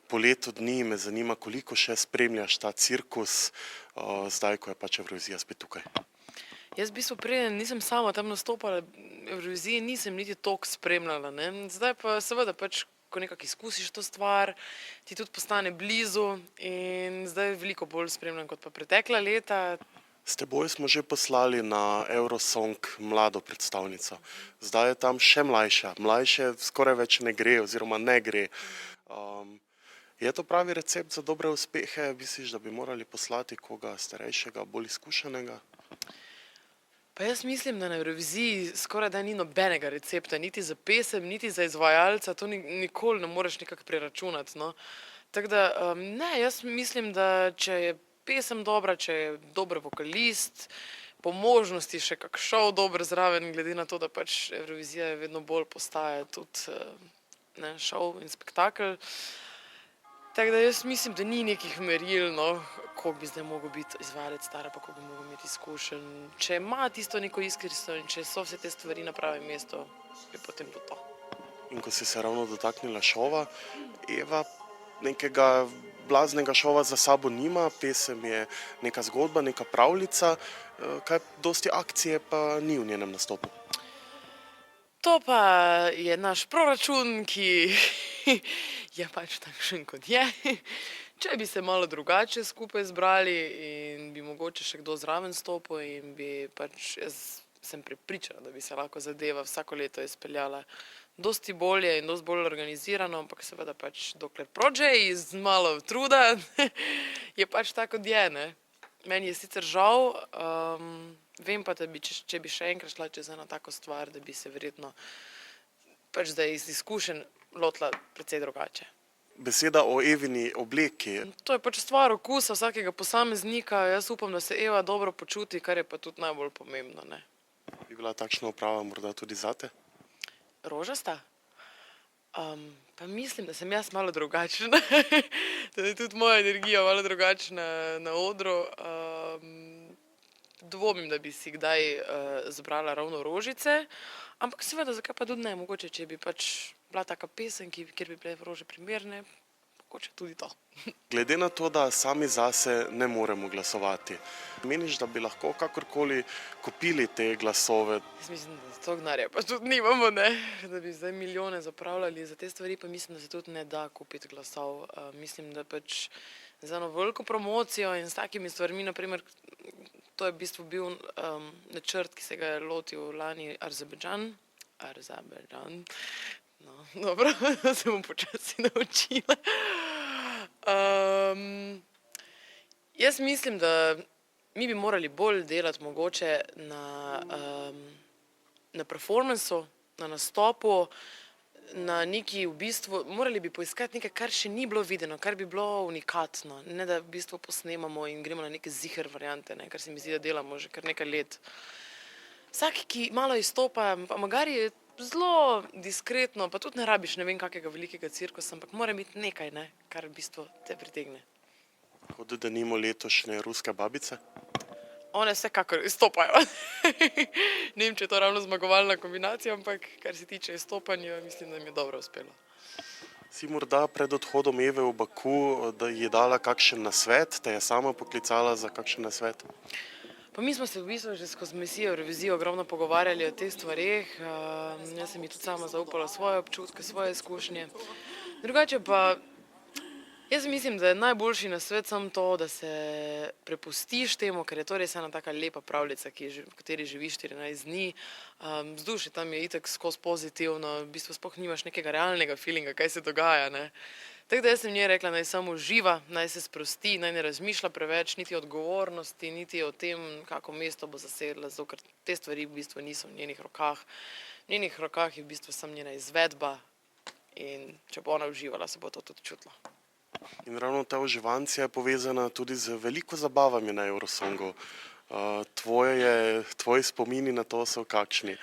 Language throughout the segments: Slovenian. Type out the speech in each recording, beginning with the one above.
Po letu dni me zanima, koliko še spremljaš ta cirkus, zdaj, ko je pač Evrovizija spet tukaj. Jaz v bistvu prej nisem sama tam nastopala, Evroviziji nisem niti toliko spremljala, ne. Zdaj pa seveda pač, ko nekako izkusiš to stvar, ti tudi postane blizu in zdaj veliko bolj spremljam kot pa pretekla leta. S teboj smo že poslali na Eurosong mlado predstavnico. Zdaj je tam še mlajša. Mlajše skoraj več ne gre oziroma ne gre. Je to pravi recept za dobre uspehe? Misliš, da bi morali poslati koga starejšega, bolj izkušenega? Pa jaz mislim, da na Evroviziji skoraj da ni nobenega recepta, niti za pesem, niti za izvajalca, to nikoli ne moreš nekako preračunati, no. Tako da, ne, jaz mislim, da če je pesem dobra, če je dober vokalist, po možnosti še kak šov dober zraven, glede na to, da pač Evrovizija vedno bolj postaja tudi šov in spektakel. Tako da jaz mislim, da ni nekih meril, no, koliko bi zdaj mogel biti izvajalec star, pa koliko bi mogel imeti izkušenj. Če ima tisto neko iskrico in če so vse te stvari na pravem mestu, je potem to. In ko si se ravno dotaknila šova, Eva nekega blaznega šova za sabo nima, pesem je neka zgodba, neka pravljica, kaj dosti akcije pa ni v njenem nastopu. To pa je naš proračun, ki je pač takšen, kot je. Če bi se malo drugače skupaj zbrali in bi mogoče še kdo zraven stopil in bi pač, jaz sem prepričana, da bi se lahko zadeva vsako leto izpeljala dosti bolje in dosti bolj organizirano, ampak seveda pač dokler prođe iz malo truda, je pač tako, kot je, ne. Meni je sicer žal, vem pa, da bi, če bi še enkrat šla čez eno tako stvar, da bi se verjetno pač zdaj iz izkušenj lotila precej drugače. Beseda o Evini obleki. To je pač stvar okusa vsakega posameznika, jaz upam, da se Eva dobro počuti, kar je pa tudi najbolj pomembno, ne. Bi bila takšna oprava morda tudi zate? Rožasta? Pa mislim, da sem jaz malo drugačna, da je tudi moja energija malo drugačna na odru. Dvomim, da bi si kdaj zbrala ravno rožice, ampak seveda, zakaj pa tudi ne, mogoče, če bi pač bila taka pesem, kjer bi bile rože primerne, mogoče tudi to. Glede na to, da sami zase ne moremo glasovati, meniš, da bi lahko kakorkoli kupili te glasove? Jaz mislim, da toliko denarja pa tudi nimamo, ne, da bi zdaj milijone zapravljali za te stvari, pa mislim, da se tudi ne da kupiti glasov. Mislim, da pač za eno veliko promocijo in s takimi stvarmi, na primer, to je v bistvu bil načrt, ki se ga je lotil lani Azerbajdžan, no, dobro, se bom počasi naučila. Jaz mislim, da mi bi morali bolj delati mogoče na performancu, na nastopu, na neki v bistvu, morali bi poiskati nekaj, kar še ni bilo videno, kar bi bilo unikatno, ne da v bistvu posnemamo in gremo na neke ziher variante, ne, kar se mi zdi, da delamo že kar nekaj let. Vsak, ki malo izstopa, pa magari je zelo diskretno, pa tudi ne rabiš ne vem kakega velikega cirkusa, ampak mora biti nekaj, ne, kar v bistvu te pritegne. Kot denimo letošnje ruske babice? One vsekakor izstopajo. Ne vem, če je to ravno zmagovalna kombinacija, ampak kar se tiče izstopanja, mislim, da jim je dobro uspelo. Si morda pred odhodom Eve v Baku, da ji je dala kakšen nasvet, te je sama poklicala za kakšen nasvet? Pa mi smo se v bistvu že skozi misijo Evrovizijo ogromno pogovarjali o teh stvareh, jaz sem ji tudi sama zaupala svoje občutke, svoje izkušnje. Drugače pa, jaz mislim, da je najboljši nasvet samo to, da se prepustiš temu, ker je to res ena taka lepa pravljica, v kateri živiš 14 dni. Vzdušje tam je itak skozi pozitivno, v bistvu sploh nimaš nekega realnega feelinga, kaj se dogaja, ne. Tako da jaz sem njej rekla, naj samo uživa, naj se sprosti, naj ne razmišlja preveč, niti o odgovornosti, niti o tem, kako mesto bo zasedla, zato ker te stvari v bistvu niso v njenih rokah. V njenih rokah je v bistvu samo njena izvedba in če bo ona uživala, se bo to tudi čutila. In ravno ta uživancija je povezana tudi z veliko zabavami na Eurosongu. Tvoji spomini na to so kakšni?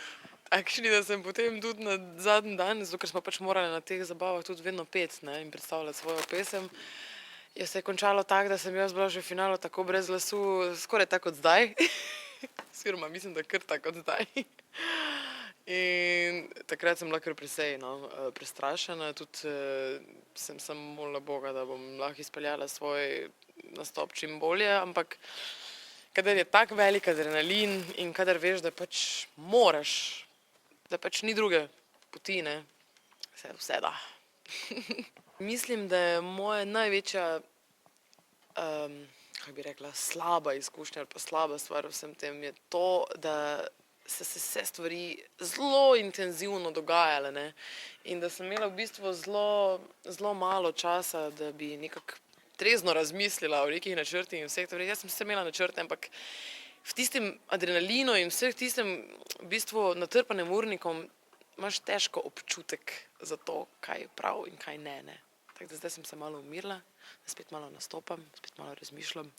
Takšni, da sem potem tudi na zadnji dan, zato ker smo pač morali na teh zabavah tudi vedno peti, ne, in predstavljati svojo pesem. Je se je končalo tako, da sem jaz bila že v finalu tako brez glasu, skoraj tako kot zdaj. Oziroma mislim, da kar tako kot zdaj. In takrat sem bila kar precej prestrašena, tudi sem molila Boga, da bom lahko izpeljala svoj nastop čim bolje, ampak kadar je tak velik adrenalin in kadar veš, da pač moraš, da pač ni druge poti, ne, se vse da. Mislim, da je moja največja, kako bi rekla, slaba izkušnja ali pa slaba stvar v vsem tem je to, da so se vse stvari zelo intenzivno dogajale, ne, in da sem imela v bistvu zelo malo časa, da bi nekako trezno razmislila o nekih načrtih in vseh stvareh. Jaz sem vse imela načrte, ampak v tistem adrenalinu in vseh tistem v bistvu natrpanem urnikom imaš težko občutek za to, kaj je prav in kaj ne, ne. Tako da zdaj sem se malo umirila, da spet malo nastopam, spet malo razmišljam.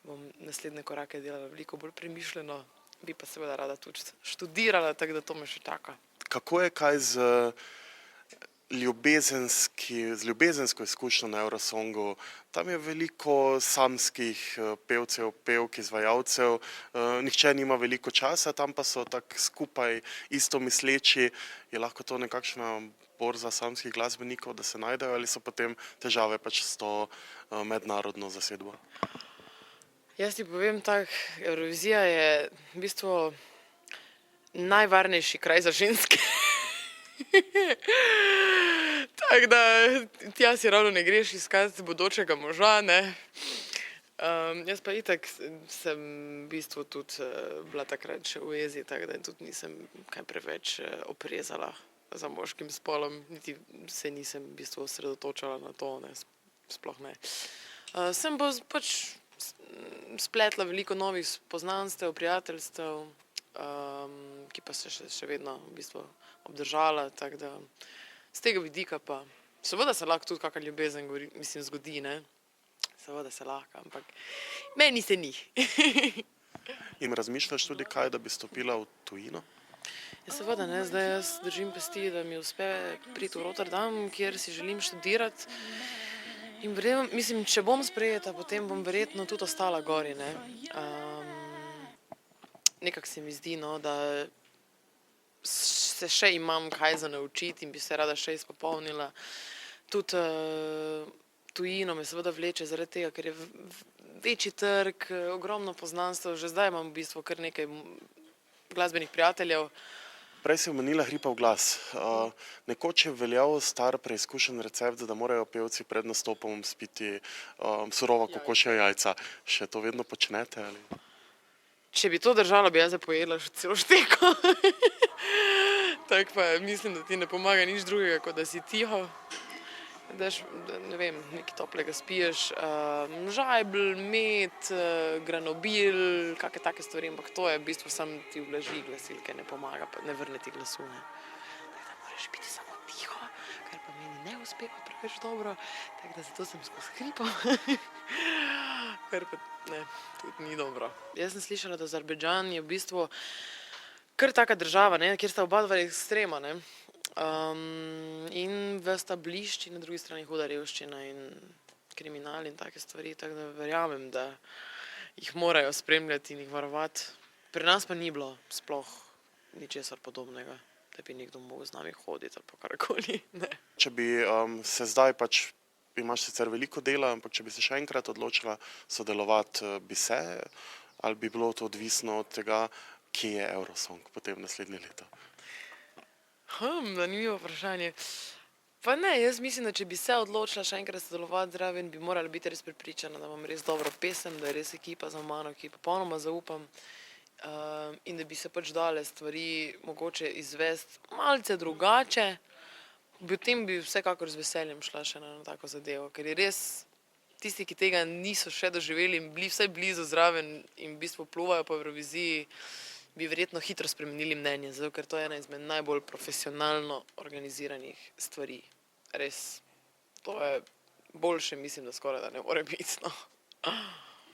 Bom naslednje korake delala veliko bolj premišljeno, bi pa seveda rada tudi študirala, tako da to me še čaka. Kako je kaj z ljubezensko izkušnjo na Eurosongu? Tam je veliko samskih pevcev, pevk, izvajalcev, nihče nima veliko časa, tam pa so tako skupaj isto misleči. Je lahko to nekakšna borza samskih glasbenikov, da se najdejo, ali so potem težave pač s to mednarodno zasedbo? Jaz ti povem tako, Evrovizija je v bistvu najvarnejši kraj za ženske. Tako da tja si ravno ne greš iskati bodočega moža, ne. Jaz pa itak sem v bistvu tudi bila takrat še v jezi, tako da tudi nisem kaj preveč oprezala za moškim spolom, niti se nisem v bistvu osredotočala na to, ne, sploh ne. Sem pa pač spletla veliko novih poznanstev, prijateljstev, ki pa se še vedno v bistvu obdržala, tako da z tega vidika pa seveda se lahko tudi kakšna ljubezen zgodi, ne. Seveda se lahko, ampak meni se ni. In razmišljaš tudi kaj, da bi stopila v tujino? Ja, seveda, ne, zdaj jaz držim pesti, da mi uspe priti v Rotterdam, kjer si želim študirati. In mislim, če bom sprejeta, potem bom verjetno tudi ostala gori, ne. Nekako se mi zdi, no, da se še imam kaj za naučiti in bi se rada še izpopolnila. Tudi tujino me seveda vleče zaradi tega, ker je večji trg, ogromno poznanstev, že zdaj imam v bistvu kar nekaj glasbenih prijateljev. Prej si omenila hripav glas. Nekoč je veljal star preizkušen recept, da morajo pevci pred nastopom spiti surova kokošja jajca. Še to vedno počnete, ali? Če bi to držala, bi jaz zdaj pojedla še celo šteko. Tako pa mislim, da ti ne pomaga nič drugega, kot da si tiho. Daš, ne vem, nekaj toplega spiješ, žajbelj, med, granobil, kakšne take stvari, ampak to je v bistvu samo ti ublaži glasilke, ne pomaga, pa ne vrne ti glasu, ne. Tako da moraš biti samo tiho, kar pa meni ne uspeva preveč dobro, tako da zato sem skozi hripam. Kar pa ne, tudi ni dobro. Jaz sem slišala, da Azerbajdžan je v bistvu kar taka država, ne, kjer sta oba dva ekstrema, ne. In v stališči na drugi strani huda revščina in kriminal in take stvari, tako da verjamem, da jih morajo spremljati in jih varovati. Pri nas pa ni bilo sploh ničesar podobnega, da bi nekdo mogel z nami hoditi ali pa karkoli, ne. Če bi se zdaj pač, imaš sicer veliko dela, ampak če bi se še enkrat odločila sodelovati, bi se, ali bi bilo to odvisno od tega, kje je Eurosong potem naslednje leto? Zanimivo vprašanje. Pa ne, jaz mislim, da če bi se odločila še enkrat sodelovati zraven, bi morala biti res prepričana, da imam res dobro pesem, da je res ekipa za mano, ki popolnoma zaupam, in da bi se pač dale stvari mogoče izvesti malce drugače, potem bi vsekakor z veseljem šla še na tako zadevo, ker je res tisti, ki tega niso še doživeli in bili vsaj blizu zraven in v bistvu pluvajo po Evroviziji, bi verjetno hitro spremenili mnenje, zato ker to je ena izmed najbolj profesionalno organiziranih stvari. Res, to je boljše, mislim, da skoraj da ne more biti, no.